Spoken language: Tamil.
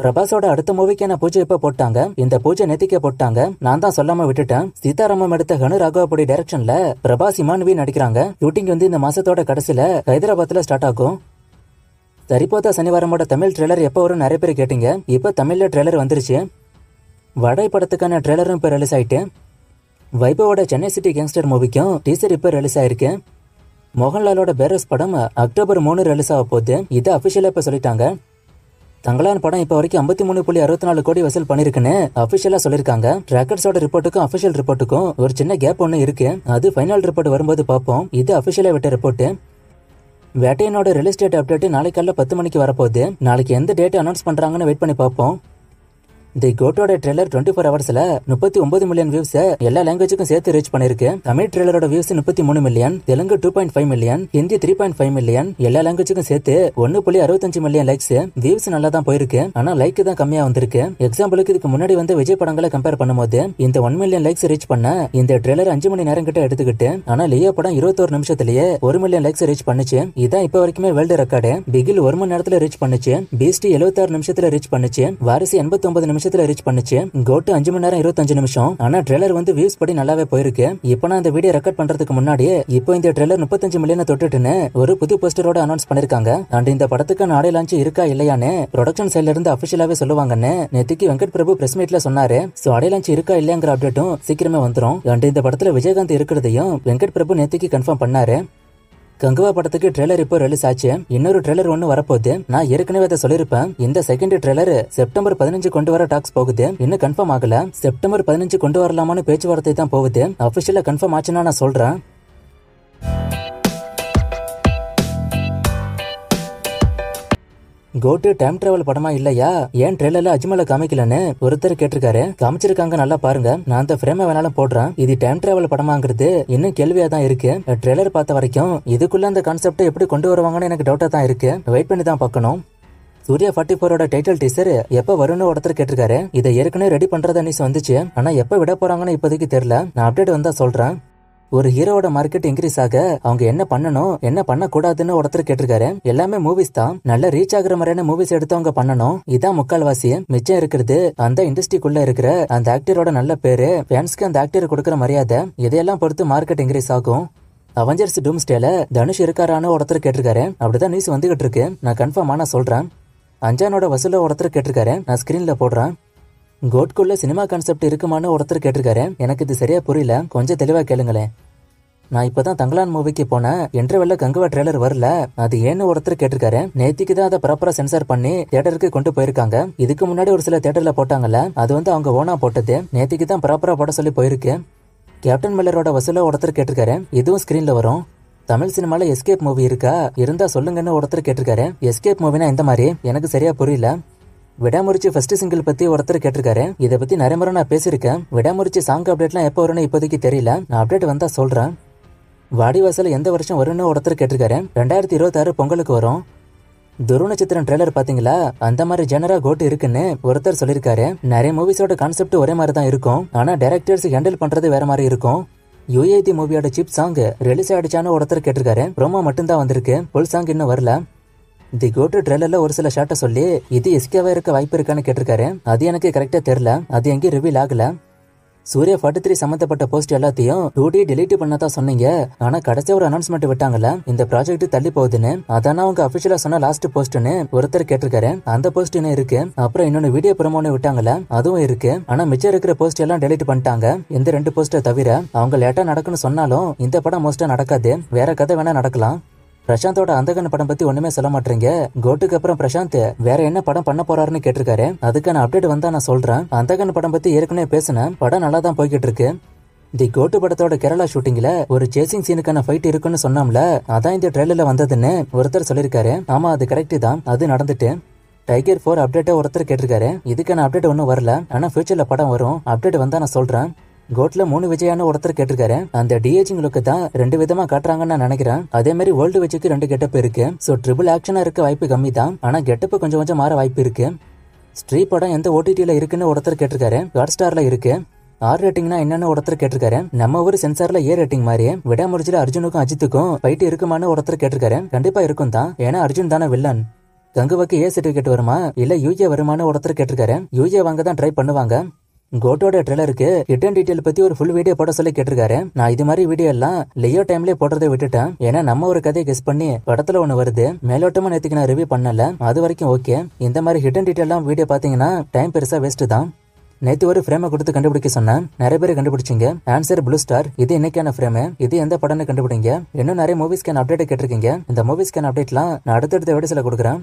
பிரபாஸோட அடுத்த மூவிக்கான பூஜை இப்ப போட்டாங்க. இந்த பூஜை நேத்திக்கே போட்டாங்க. நான் தான் சொல்லாம விட்டுட்டேன். சீதாராமம் எடுத்த ஹனு ராகவபுடி டைரக்ஷன்ல பிரபாஸ் இமானுவி நடிக்கிறாங்க. ஷூட்டிங் இந்த மாசத்தோட கடைசியில ஹைதராபாத்ல ஸ்டார்ட் ஆகும். சரிபோதா சனிவாரமோட தமிழ் ட்ரெய்லர் எப்போ வரும் நிறைய பேர் கேட்டீங்க. இப்ப தமிழ்ல ட்ரெய்லர் வந்துருச்சு. வடை படத்துக்கான ட்ரெய்லரும் இப்ப ரிலீஸ் ஆயிட்டு. வைபவோட சென்னை சிட்டி கேங்ஸ்டர் மூவிக்கும் டீசர் இப்ப ரிலீஸ் ஆயிருக்கு. மோகன்லாலோட பேரஸ் படம் அக்டோபர் 3 ரிலீஸ் ஆக போகுது. இது அபிஷியலா இப்ப சொல்லிட்டாங்க. தங்கலான் படம் இப்ப வரைக்கும் 53.64 கோடி வசூல் பண்ணிருக்குன்னு அபிஷியலா சொல்லிருக்காங்க. ட்ராக்கர்ஸோட ரிப்போர்ட்டுக்கும் அபிஷியல் ரிப்போர்ட்டுக்கும் ஒரு சின்ன கேப் ஒண்ணு இருக்கு. அது ஃபைனல் ரிப்போர்ட் வரும்போது பார்ப்போம். இது அபிஷியலா விட்ட ரிப்போர்ட். வேட்டையனோட ரிலீஸ் டேட் அப்டேட் நாளைக்கு காலைல 10 மணிக்கு வரப்போகுது. நாளைக்கு எந்த டேட் அனௌன்ஸ் பண்றாங்கன்னு வெயிட் பண்ணி பார்ப்போம். தி கோட்டோட ட்ரெய்லர் 24 ஹவர்ஸ்ல 39 மில்லியன் வியூஸ் எல்லா லாங்குவேஜுக்கும் சேர்த்து ரீச் பண்ணிருக்கு. தமிழ் ட்ரெய்லரோட views 33 million, Telugu 2.5 million, Hindi 3.5 million, எல்லா லாங்குவேஜுக்கும் சேர்த்து 1.65 மில்லியன் லைக்ஸ். வியூஸ் நல்லா தான் போயிருக்கு. ஆனா லைக் தான் கம்மியா வந்திருக்கு. எக்ஸாம்பிளுக்கு இதுக்கு முன்னாடி விஜய் படங்களை கம்பேர் பண்ணும்போது இந்த 1 மில்லியன் லைக்ஸ் ரீச் பண்ண இந்த ட்ரெய்லர் 5 மணி நேரம் கிட்ட எடுத்துக்கிட்டு, ஆனா லியோ படம் 21 நிமிஷத்திலேயே 1 மில்லியன் லைக்ஸ் ரீச் பண்ணுச்சு. இதான் இப்ப வரைக்குமே வேர்ல்டு ரெக்கார்டு. பிகில் 1 மணி நேரத்துல ரீச் பண்ணுச்சு. பீஸ்ட் 76 நிமிஷத்துல ரீச் பண்ணுச்சு. வாரிசு 89 நிமிஷத்துல ரீச் பண்ணுச்சு. கோட்டு 5 மணி நேரம் 25 நிமிஷம். ஆனா ட்ரெய்லர் வியூஸ் படி நல்லாவே போயிருக்கு. இப்ப நான் இந்த வீடியோ ரெக்கார்ட் பண்றதுக்கு முன்னாடியே இப்போ இந்த ட்ரெய்லர் 35 மில்லியன் தொட்டுட்டுன்னு ஒரு புது போஸ்டரோட அனௌன்ஸ் பண்ணிருக்காங்க. அண்ட் இந்த படத்துக்கான ஆடியோ லான்ச் இருக்கா இல்லையான்னு ப்ரொடக்ஷன் சைட்ல இருந்து அபிஷியலாவே சொல்லுவாங்கன்னு நேத்திக்கு வெங்கட் பிரபு பிரஸ் மீட்ல சொன்னாரு. சோ ஆடியோ லான்ச் இருக்கா இல்லையாங்கிற அப்டேட்டும் சீக்கிரமே வந்துரும். அண்ட் இந்த படத்துல விஜயகாந்த் இருக்கிறதையும் வெங்கட் பிரபு நேத்திக்கு கன்ஃபார்ம் பண்ணாரு. கங்குவா படத்துக்கு ட்ரெய்லர் இப்போ ரிலீஸ் ஆச்சு. இன்னொரு ட்ரெய்லர் ஒன்னு வரப்போகுது. நான் ஏற்கனவே அதை சொல்லிருப்பேன். இந்த செகண்ட் ட்ரெய்லர் செப்டம்பர் 15 கொண்டு வர டாக்ஸ் போகுது. இன்னும் கன்ஃபார்ம் ஆகல. செப்டம்பர் 15 கொண்டு வரலாமான்னு பேச்சுவார்த்தை தான் போகுது. அபிஷியலா கன்ஃபார்ம் ஆச்சுன்னா நான் சொல்றேன். கோட்டு டைம் டிராவல் படமா இல்லையா, ஏன் ட்ரெய்லர்ல அஜ்மலை காமிக்கலன்னு ஒருத்தர் கேட்டிருக்காரு. காமிச்சிருக்காங்க, நல்லா பாருங்க. நான் அந்த ஃப்ரேமை வேணாலும் போடுறேன். இது டைம் டிராவல் படமாங்கிறது இன்னும் கேள்வியா தான் இருக்கு. ட்ரெய்லர் பார்த்த வரைக்கும் இதுக்குள்ள அந்த கான்செப்ட் எப்படி கொண்டு வருவாங்கன்னு எனக்கு டவுட்டா தான் இருக்கு. வெயிட் பண்ணி தான் பார்க்கணும். சூர்யா 44ஓட டைட்டில் டீசர் எப்ப வரும்னு ஒருத்தர் கேட்டிருக்காரு. இதை ஏற்கனவே ரெடி பண்றதா நியூஸ் வந்துச்சு. ஆனா எப்ப விட போறாங்கன்னு இப்போதைக்கு தெரியல. நான் அப்டேட் வந்தா சொல்றேன். ஒரு ஹீரோவோட மார்க்கெட் இன்க்ரீஸ் ஆக அவங்க என்ன பண்ணணும் என்ன பண்ண கூடாதுன்னு ஒருத்தர் கேட்டிருக்காரு. எல்லாமே மூவிஸ் தான். நல்ல ரீச் ஆகுற மாதிரியான மூவிஸ் எடுத்தவங்க பண்ணணும். இதான் முக்கால்வாசி. மிச்சம் இருக்கிறது அந்த இண்டஸ்ட்ரிக்குள்ள இருக்கிற அந்த ஆக்டரோட நல்ல பேரு, ஃபேன்ஸ்க்கு அந்த ஆக்டர் கொடுக்கற மரியாதை, இதையெல்லாம் பொறுத்து மார்க்கெட் இன்க்ரீஸ் ஆகும். அவெஞ்சர்ஸ் டூம்ஸ்டேல தனுஷ் இருக்காரான்னு ஒருத்தர் கேட்டிருக்காரு. அப்படிதான் நியூஸ் வந்துகிட்டு இருக்கு. நான் கன்ஃபார்ம் ஆனா சொல்றேன். அஞ்சானோட வசூல ஒருத்தர் கேட்டிருக்காரு. நான் ஸ்கிரீன்ல போடுறேன். கோட்குள்ள சினிமா கான்செப்ட் இருக்குமான்னு ஒருத்தர் கேட்டிருக்காரு. எனக்கு இது சரியா புரியல, கொஞ்சம் தெளிவா கேளுங்களேன். நான் இப்பதான் தங்கலான் மூவிக்கு போனேன். இன்டர்வெல்ல கங்குவா ட்ரெய்லர் வரல, அது ஏன்னு ஒருத்தர் கேட்டிருக்காரு. நேத்திக்கு தான் அதை ப்ராப்பரா சென்சார் பண்ணி தியேட்டருக்கு கொண்டு போயிருக்காங்க. இதுக்கு முன்னாடி ஒரு சில தியேட்டர்ல போட்டாங்கல்ல, அது அவங்க ஓனா போட்டது. நேத்திக்கு தான் ப்ராப்பரா போட சொல்லி போயிருக்கு. கேப்டன் மில்லரோட வசூல ஒருத்தர் கேட்டிருக்காரு. இதுவும் ஸ்கிரீன்ல வரும். தமிழ் சினிமால எஸ்கேப் மூவி இருக்கா, இருந்தா சொல்லுங்கன்னு ஒருத்தர் கேட்டிருக்காரு. எஸ்கேப் மூவினா இந்த மாதிரி எனக்கு சரியா புரியல. விடாமுறிச்சி ஃபர்ஸ்ட் சிங்கிள் பத்தி ஒருத்தர் கேட்டிருக்காரு. இதை பத்தி நிறைய முறை நான் பேசியிருக்கேன். விடாமுறிச்சி சாங் அப்டேட்லாம் எப்போ வரும்னு இப்போதைக்கு தெரியல. நான் அப்டேட் வந்தா சொல்றேன். வாடிவாசல் எந்த வருஷம் வரும்னு ஒருத்தர் கேட்டிருக்காரு. 2026 பொங்கலுக்கு வரும். துருவ நட்சத்திரம் ட்ரெய்லர் பாத்தீங்களா, அந்த மாதிரி ஜெனரா கோட்டு இருக்குன்னு ஒருத்தர் சொல்லிருக்காரு. நிறைய மூவிஸோட கான்செப்ட் ஒரே மாதிரி தான் இருக்கும். ஆனா டைரக்டர்ஸ் ஹேண்டில் பண்றது வேற மாதிரி இருக்கும். யுஏடி மூவியோட சிப் சாங் ரிலீஸ் ஆயிடுச்சான்னு ஒருத்தர் கேட்டிருக்காரு. ப்ரோமோ மட்டும்தான் வந்திருக்கு, ஃபுல் சாங் இன்னும் வரல. தி கோட்டு ட்ரெய்லர்ல ஒரு சில ஷாட்டை சொல்லி இது எஸ்கேவா இருக்க வாய்ப்பு இருக்கான்னு கேட்டிருக்காரு. அது எனக்கு கரெக்டா தெரியல, அது எங்கேயும் ரிவீல் ஆகல. சூர்யா 43 சம்பந்தப்பட்ட போஸ்ட் எல்லாத்தையும் 2D delete பண்ணதான் சொன்னீங்க. ஆனா கடைசி ஒரு அனௌன்ஸ்மெண்ட் விட்டாங்கல்ல, இந்த ப்ராஜெக்ட் தள்ளி போகுதுன்னு. அதான அவங்க அபிஷியலா சொன்ன லாஸ்ட் போஸ்ட்னு ஒருத்தர் கேட்டிருக்காரு. அந்த போஸ்ட் இன்னும் இருக்கு. அப்புறம் இன்னொன்னு வீடியோ ப்ரோமோன்னு விட்டாங்கல்ல, அதுவும் இருக்கு. ஆனா மிச்சம் இருக்கிற போஸ்ட் எல்லாம் டெலிட் பண்ணிட்டாங்க. இந்த 2 போஸ்ட்டை தவிர. அவங்க லேட்டா நடக்குன்னு சொன்னாலும் இந்த படம் மோஸ்டா நடக்காது. வேற கதை வேணா நடக்கலாம். பிரசாந்தோட அந்தகன் படம் பத்தி ஒண்ணுமே சொல்ல மாட்டீங்க. கோட்டுக்கு அப்புறம் பிரசாந்த் வேற என்ன படம் பண்ண போறாருன்னு கேட்டிருக்காரு. அதுக்கான அப்டேட் வந்தா நான் சொல்றேன். அந்தகன் படம் பத்தி ஏற்கனவே பேசினேன். படம் நல்லா தான் போய்கிட்டு இருக்கு. தி கோட்டு படத்தோட கேரளா ஷூட்டிங்ல ஒரு சேசிங் சீனுக்கான ஃபைட் இருக்குன்னு சொன்னோம்ல, அதான் இந்த ட்ரெய்லர்ல வந்ததுன்னு ஒருத்தர் சொல்லிருக்காரு. ஆமா, அது கரெக்ட் தான், அது நடந்துட்டு. டைகர் 4 அப்டேட்டை ஒருத்தர் கேட்டிருக்காரு. இதுக்கான அப்டேட் ஒன்னும் வரல. ஆனா ஃபியூச்சர்ல படம் வரும். அப்டேட் வந்தா நான் சொல்றேன். கோட்ல 3 விஜயான்னு ஒருத்தர் கேட்டிருக்காரு. அந்த டிஏஜிங் லுக்கு தான் 2 விதமா காட்டுறாங்கன்னு நான் நினைக்கிறேன். அதே மாதிரி வேர்ல்டு விஜய்க்கு 2 கெட்டப் இருக்கு. சோ ட்ரிபிள் ஆக்ஷனா இருக்க வாய்ப்பு கம்மி தான். ஆனா கெட்டப் கொஞ்சம் கொஞ்சம் மாற வாய்ப்பு இருக்கு. ஸ்ட்ரீ படம் எந்த ஓடிடில இருக்குன்னு ஒருத்தர் கேட்டிருக்காரு. ஹாட் ஸ்டார்ல இருக்கு. ஆர் ரேட்டிங்னா என்னன்னு ஒருத்தர் கேட்டிருக்காரு. நம்ம ஊர் சென்சார்ல ஏ ரேட்டிங் மாதிரி விடாமுறிச்சில அர்ஜுனுக்கும் அஜித்துக்கும் ஃபைட் இருக்குமான்னு ஒருத்தர் கேட்டிருக்காரு. கண்டிப்பா இருக்கும் தான், ஏன்னா அர்ஜுன் தானே வில்லன். கங்குவாக்கு ஏ சர்டிபிகேட் வருமா இல்ல யூஏ வருமானு ஒருத்தர் கேட்டிருக்காரு. யூஏ வாங்க தான் ட்ரை பண்ணுவாங்க. கோட்டோட ட்ரெய்லருக்கு ஹிடன் டீடைல் பத்தி ஒரு ஃபுல் வீடியோ போட சொல்லி கேட்டிருக்காரு. நான் இது மாதிரி வீடியோ எல்லாம் லியோ டைம்லயே போடுறதை விட்டுட்டேன். ஏன்னா நம்ம ஒரு கதையை கெஸ் பண்ணி படத்துல ஒண்ணு வருது. மேலோட்டமா நேத்துக்கு நான் ரிவ்யூ பண்ணல, அது வரைக்கும் ஓகே. இந்த மாதிரி ஹிடன் டீடைல் எல்லாம் வீடியோ பாத்தீங்கன்னா டைம் பெருசா வேஸ்ட் தான். நேத்து ஒரு ஃப்ரேமை கொடுத்து கண்டுபிடிக்க சொன்னேன், நிறைய பேர் கண்டுபிடிச்சிங்க. Answer blue star. இது இன்னைக்கான ஃப்ரேம். இது எந்த படம்னு கண்டுபிடிங்க. இன்னும் நிறைய மூவிஸ்க்கான அப்டேட் கேட்டிருக்கீங்க. இந்த மூவிஸ்க்கான அப்டேட்லாம் நான் அடுத்தடுத்த வீடியோஸ்ல கொடுக்குறேன்.